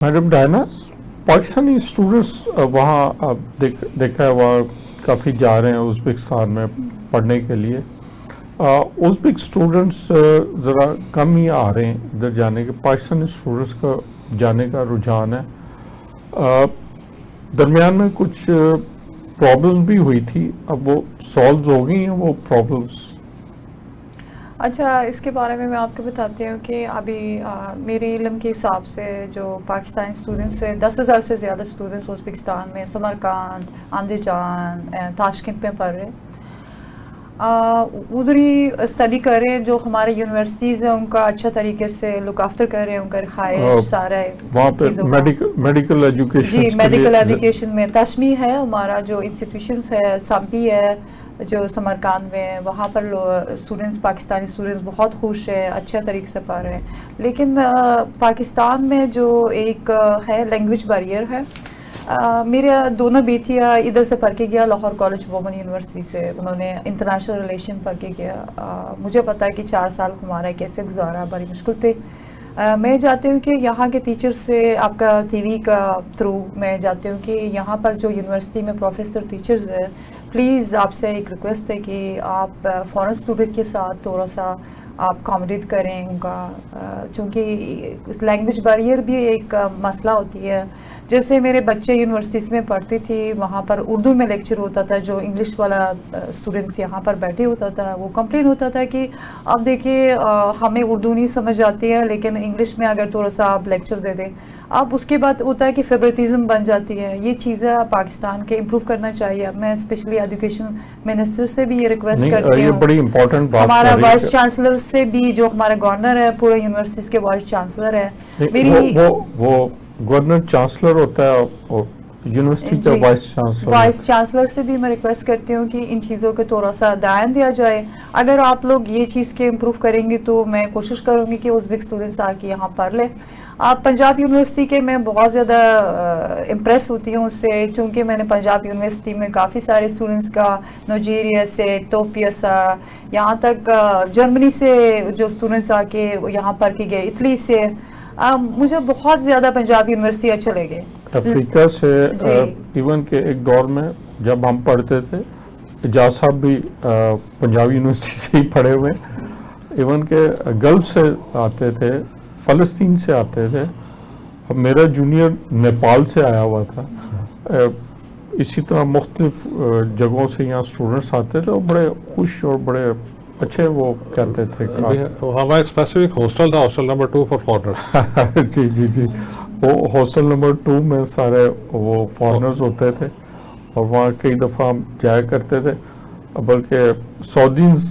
Madam Diana, Pakistani students वहाँ आप देखा है वहाँ काफ़ी जा रहे हैं उज़्बेकिस्तान में पढ़ने के लिए। उज़्बेक स्टूडेंट्स ज़रा कम ही आ रहे हैं इधर जाने के, पाकिस्तानी स्टूडेंट्स का जाने का रुझान है। दरमियान में कुछ प्रॉब्लम्स भी हुई थी, अब वो सॉल्व हो गई हैं वो प्रॉब्लम्स। अच्छा, इसके बारे में मैं आपको बताती हूँ कि अभी मेरे इल्म के हिसाब से जो पाकिस्तानी स्टूडेंट्स है 10,000 से ज़्यादा स्टूडेंट्स उज़्बेकिस्तान में समरकांद, अंदीजान, ताशकंद में पढ़ रहे हैं। उधर ही स्टडी कर रहे हैं। जो हमारे यूनिवर्सिटीज़ हैं उनका अच्छा तरीके से लुक आफ्टर कर रहे हैं, उनका रिहाइश सारा वहाँ पे मेडिकल एजुकेशन, जी मेडिकल एजुकेशन में तशमी है। हमारा जो इंस्टीट्यूशंस है, सम्पी है जो समरकांद में, वहाँ पर स्टूडेंट्स, पाकिस्तानी स्टूडेंट्स बहुत खुश है, अच्छे तरीके से पढ़ रहे हैं। लेकिन पाकिस्तान में जो एक है लैंग्वेज बैरियर है। मेरे दोनों बेटियाँ इधर से पढ़ के गया, लाहौर कॉलेज वुमेन यूनिवर्सिटी से, उन्होंने इंटरनेशनल रिलेशन पढ़ के गया। मुझे पता है कि 4 साल हमारा कैसे गुजारा, बड़ी मुश्किल थे। मैं चाहती हूँ कि यहाँ के टीचर से, आपका टीवी का थ्रू मैं चाहती हूँ कि यहाँ पर जो यूनिवर्सिटी में प्रोफेसर टीचर्स हैं, प्लीज़ आपसे एक रिक्वेस्ट है कि आप फॉरेन स्टूडेंट के साथ थोड़ा सा आप अकोमोडेट करें उनका, चूँकि लैंग्वेज बैरियर भी एक मसला होती है। जैसे मेरे बच्चे यूनिवर्सिटीज़ में पढ़ती थी, वहाँ पर उर्दू में लेक्चर होता था, जो इंग्लिश वाला स्टूडेंट्स यहाँ पर बैठे होता था, वो कंप्लेन होता था कि अब देखिए हमें उर्दू नहीं समझ आती है, लेकिन इंग्लिश में अगर थोड़ा सा आप लेक्चर दे दें। अब उसके बाद होता है कि फेवरेटिज्म बन जाती है। ये चीज़ें पाकिस्तान के इम्प्रूव करना चाहिए। मैं स्पेशली एजुकेशन मिनिस्टर से भी ये रिक्वेस्ट करती हूँ, बड़ी इंपॉर्टेंट बात, हमारा वाइस चांसलर से भी, जो हमारा गवर्नर है पूरे यूनिवर्सिटीज के वाइस चांसलर है। मेरी वो गवर्नर चांसलर होता है और यूनिवर्सिटी का वाइस चांसलर से भी मैं रिक्वेस्ट करती हूँ कि इन चीज़ों के थोड़ा सा ध्यान दिया जाए। अगर आप लोग ये चीज़ के इम्प्रूव करेंगे तो मैं कोशिश करूँगी कि उज़्बेक स्टूडेंट्स आके यहाँ पढ़ लें। आप पंजाब यूनिवर्सिटी के मैं बहुत ज़्यादा इम्प्रेस होती हूँ उससे, चूँकि मैंने पंजाब यूनिवर्सिटी में काफ़ी सारे स्टूडेंट्स का नाइजीरिया से, इथियोपिया से, यहाँ तक जर्मनी से जो स्टूडेंट्स आके यहाँ पढ़ के गए, इटली से, मुझे बहुत ज़्यादा पंजाब यूनिवर्सिटी अच्छे लगे। अफ्रीका से इवन के एक दौर में जब हम पढ़ते थे, एजाज साहब भी पंजाब यूनिवर्सिटी से ही पढ़े हुए, इवन के गल्फ से आते थे, फ़लस्तीन से आते थे। अब मेरा जूनियर नेपाल से आया हुआ था। इसी तरह मुख्तलिफ जगहों से यहाँ स्टूडेंट्स आते थे और बड़े खुश और बड़े अच्छे वो कहते थे। हमारा एक स्पेसिफिक हॉस्टल था, हॉस्टल नंबर 2 फॉर फॉरेनर्स। जी जी जी, वो हॉस्टल नंबर 2 में सारे वो फॉरेनर्स होते थे और वहाँ कई दफ़ा हम जाया करते थे, बल्कि सऊदीज़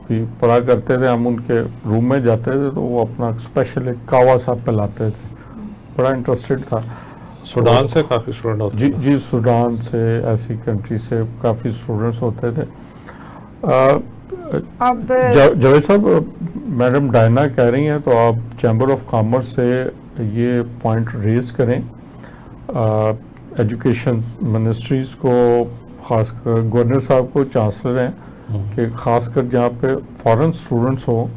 भी पढ़ा करते थे। हम उनके रूम में जाते थे तो वो अपना स्पेशल एक कावा साहब पिलाते थे, बड़ा इंटरेस्टेड था। सूडान से काफ़ी स्टूडेंट होते थे। जी, सूडान से, ऐसी कंट्री से काफ़ी स्टूडेंट्स होते थे। जावेद साहब, मैडम डायना कह रही हैं तो आप चैम्बर ऑफ कॉमर्स से ये पॉइंट रेज करें एजुकेशन मिनिस्ट्रीज़ को, खासकर गवर्नर साहब को, चांसलर हैं, कि खासकर जहाँ पे फॉरेन स्टूडेंट्स हों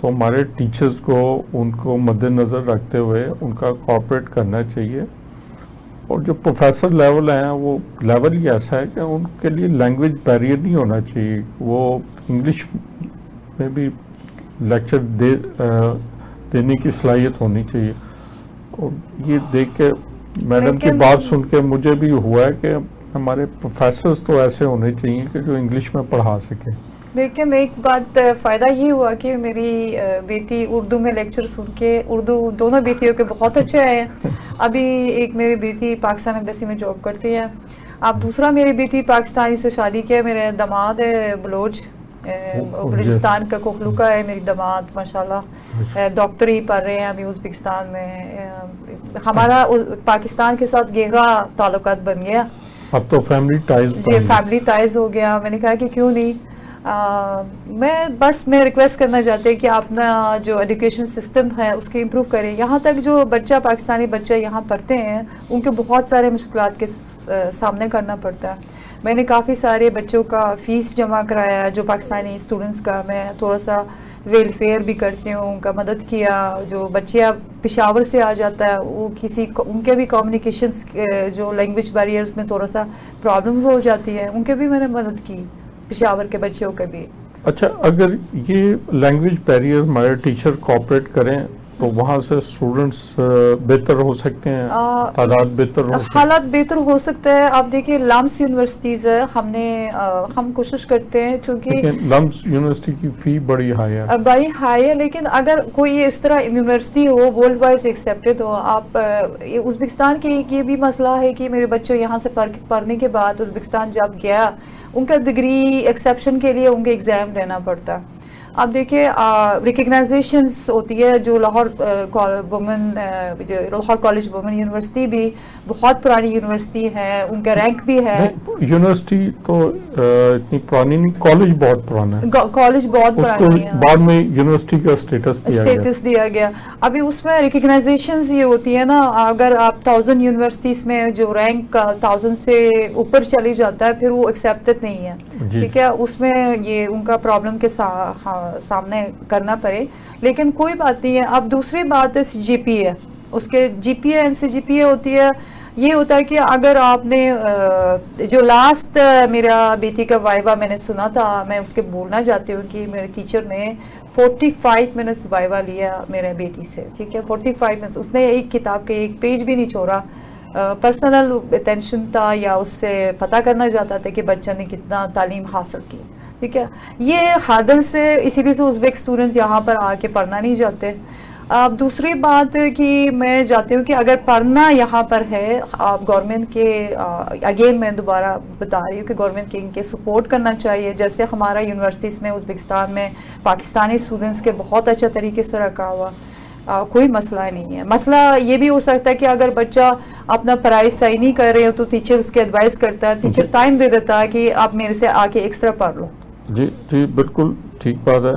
तो हमारे टीचर्स को उनको मद्देनज़र रखते हुए उनका कॉपरेट करना चाहिए। और जो प्रोफेसर लेवल हैं वो लेवल ही ऐसा है कि उनके लिए लैंग्वेज बैरियर नहीं होना चाहिए, वो इंग्लिश में भी लेक्चर देने की सलाहियत होनी चाहिए। और ये देख के मैडम की बात सुन के मुझे भी हुआ है कि हमारे प्रोफेसर्स तो ऐसे होने चाहिए कि जो इंग्लिश में पढ़ा सकें। लेकिन एक बात फ़ायदा ये हुआ कि मेरी बेटी उर्दू में लेक्चर सुन के, उर्दू दोनों बेटियों के बहुत अच्छे आए हैं। अभी एक मेरी बेटी पाकिस्तान एम्बेसी में जॉब करती है। अब दूसरा मेरी बेटी पाकिस्तानी से शादी किया, मेरे दामाद है बलोच, बलूचिस्तान का कोखलू का है मेरी दामाद, माशाल्लाह डॉक्टरी पढ़ रहे हैं अभी उज़्बेकिस्तान में। हमारा पाकिस्तान के साथ गहरा ताल्लुकात बन गया, अब तो फैमिली टाइज हो गया। मैंने कहा कि क्यों नहीं, मैं रिक्वेस्ट करना चाहती हूँ कि अपना जो एजुकेशन सिस्टम है उसके इम्प्रूव करें। यहाँ तक जो पाकिस्तानी बच्चे यहाँ पढ़ते हैं उनको बहुत सारे मुश्किलात के सामने करना पड़ता है। मैंने काफ़ी सारे बच्चों का फ़ीस जमा कराया जो पाकिस्तानी स्टूडेंट्स का। मैं थोड़ा सा वेलफेयर भी करती हूँ, उनका मदद किया। जो बच्चे पेशावर से आ जाता है वो उनके भी कम्युनिकेशंस जो लैंग्वेज बैरियर्स में थोड़ा सा प्रॉब्लम्स हो जाती है, उनके भी मैंने मदद की, पेशावर के बच्चों के भी। अच्छा, अगर ये लैंग्वेज बैरियर हमारे टीचर कोऑपरेट करें तो वहाँ से स्टूडेंट्स बेहतर हो सकते हैं, तादाद बेहतर हो सकती है? हालात बेहतर हो सकता है। आप देखिए लम्स यूनिवर्सिटीज़ है, हम कोशिश करते हैं क्योंकि लेकिन लम्स यूनिवर्सिटी की फ़ी बड़ी हाई है। बड़ी हाई है, लेकिन अगर कोई इस तरह यूनिवर्सिटी हो वर्ल्ड वाइज एक्सेप्टेड हो, आप उज़्बेकिस्तान के ये भी मसला है कि मेरे बच्चे यहाँ से पढ़ने के बाद उज़्बेकिस्तान जब गया, उनका डिग्री एक्सेप्शन के लिए उनके एग्ज़ाम देना पड़ता। आप देखिए रिकग्नाइजेशंस होती है, जो लाहौर कॉलेज वुमेन यूनिवर्सिटी भी बहुत पुरानी यूनिवर्सिटी है, उनका रैंक भी है। यूनिवर्सिटी तो इतनी पुरानी नहीं, कॉलेज बहुत पुराना है, कॉलेज बहुत पुरानी है, बाद में यूनिवर्सिटी का स्टेटस दिया गया। अभी उसमें रिकग्नाइजेशंस ये होती है ना, अगर आप 1000 यूनिवर्सिटीज में जो रैंक 1000 से ऊपर चली जाता है फिर वो एक्सेप्टेड नहीं है, ठीक है। उसमें ये उनका प्रॉब्लम के सामने करना पड़े, लेकिन कोई बात नहीं है। अब दूसरी बात है जीपीए, उसके जीपीए एमसीजीपीए होती है। ये होता है कि अगर आपने जो लास्ट मेरा बेटी का वाइवा मैंने सुना था, मैं उसके बोलना चाहती हूँ कि मेरे टीचर ने 45 मिनट्स वाइवा लिया मेरे बेटी से, ठीक है। 45 मिनट्स, उसने एक किताब के एक पेज भी नहीं छोड़ा। पर्सनल अटेंशन था, या उससे पता करना चाहता था कि बच्चा ने कितना तालीम हासिल की, ठीक है। ये हादल से इसीलिए से उज़्बेक स्टूडेंट्स यहाँ पर आके पढ़ना नहीं चाहते। अब दूसरी बात कि मैं चाहती हूँ कि अगर पढ़ना यहाँ पर है, आप गवर्नमेंट के अगेन मैं दोबारा बता रही हूँ कि गवर्नमेंट के इनके सपोर्ट करना चाहिए। जैसे हमारा यूनिवर्सिटीज़ में उज़्बेकिस्तान में पाकिस्तानी स्टूडेंट्स के बहुत अच्छा तरीके से रखा हुआ, कोई मसला नहीं है। मसला ये भी हो सकता है कि अगर बच्चा अपना पढ़ाई सही नहीं कर रहे हो तो टीचर उसके एडवाइस करता है, टीचर टाइम दे देता है कि आप मेरे से आके एक्स्ट्रा पढ़ लो। जी जी, बिल्कुल ठीक बात है।